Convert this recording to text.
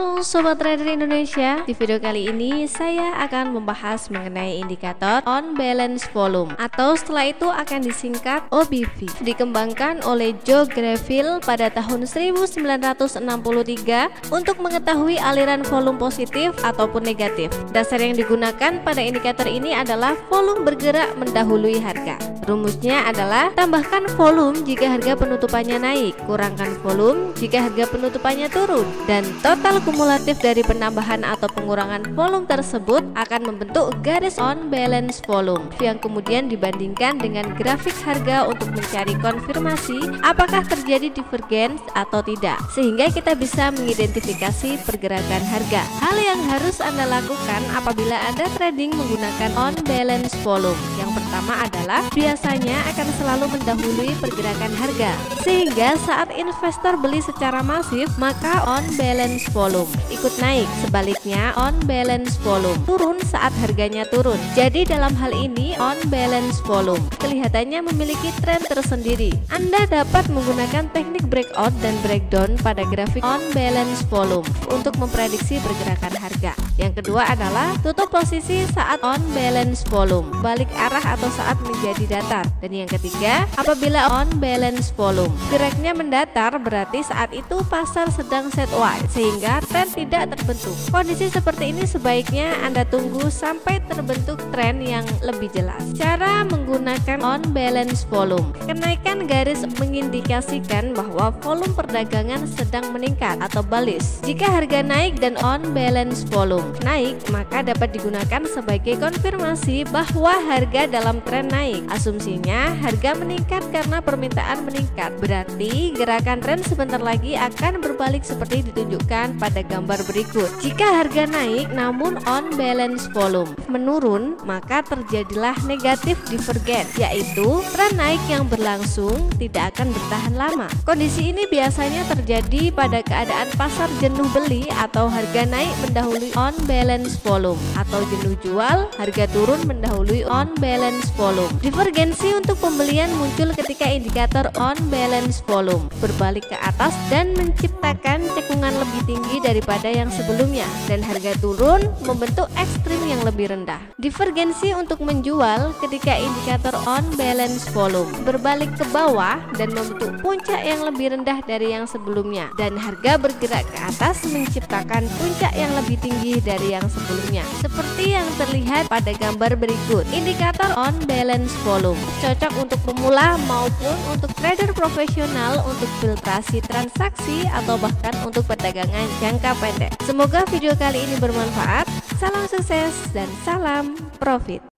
Halo Sobat Trader Indonesia, di video kali ini saya akan membahas mengenai indikator on balance volume atau setelah itu akan disingkat OBV. Dikembangkan oleh Joe Greville pada tahun 1963 untuk mengetahui aliran volume positif ataupun negatif. Dasar yang digunakan pada indikator ini adalah volume bergerak mendahului harga. Rumusnya adalah tambahkan volume jika harga penutupannya naik, kurangkan volume jika harga penutupannya turun, dan total kumulatif dari penambahan atau pengurangan volume tersebut akan membentuk garis on balance volume yang kemudian dibandingkan dengan grafik harga untuk mencari konfirmasi apakah terjadi divergence atau tidak, sehingga kita bisa mengidentifikasi pergerakan harga. Hal yang harus Anda lakukan apabila Anda trading menggunakan on balance volume, yang pertama adalah biasanya akan selalu mendahului pergerakan harga, sehingga saat investor beli secara masif maka on balance volume ikut naik. Sebaliknya on balance volume turun saat harganya turun. Jadi dalam hal ini on balance volume kelihatannya memiliki tren tersendiri. Anda dapat menggunakan teknik breakout dan breakdown pada grafik on balance volume untuk memprediksi pergerakan harga. Yang kedua adalah tutup posisi saat on balance volume, balik arah atau saat menjadi datar. Dan yang ketiga, apabila on balance volume geraknya mendatar, berarti saat itu pasar sedang sideways sehingga tren tidak terbentuk. Kondisi seperti ini sebaiknya Anda tunggu sampai terbentuk tren yang lebih jelas. Cara menggunakan on balance volume. Kenaikan garis mengindikasikan bahwa volume perdagangan sedang meningkat atau bullish. Jika harga naik dan on balance volume naik, maka dapat digunakan sebagai konfirmasi bahwa harga dalam tren naik. Asumsinya harga meningkat karena permintaan meningkat, berarti gerakan tren sebentar lagi akan berbalik seperti ditunjukkan pada gambar berikut. Jika harga naik namun on balance volume menurun, maka terjadilah negatif divergence, yaitu tren naik yang berlangsung tidak akan bertahan lama. Kondisi ini biasanya terjadi pada keadaan pasar jenuh beli atau harga naik mendahului on balance volume, atau jenuh jual, harga turun mendahului on balance volume. Divergensi untuk pembelian muncul ketika indikator on balance volume berbalik ke atas dan menciptakan cekungan lebih tinggi daripada yang sebelumnya, dan harga turun membentuk ekstrim yang lebih rendah. Divergensi untuk menjual ketika indikator on balance volume berbalik ke bawah dan membentuk puncak yang lebih rendah dari yang sebelumnya, dan harga bergerak ke atas menciptakan puncak yang lebih tinggi dari yang sebelumnya, seperti yang terlihat pada gambar berikut. Indikator on balance volume cocok untuk pemula maupun untuk trader profesional untuk filtrasi transaksi atau bahkan untuk perdagangan jangka pendek. Semoga video kali ini bermanfaat. Salam sukses dan salam profit.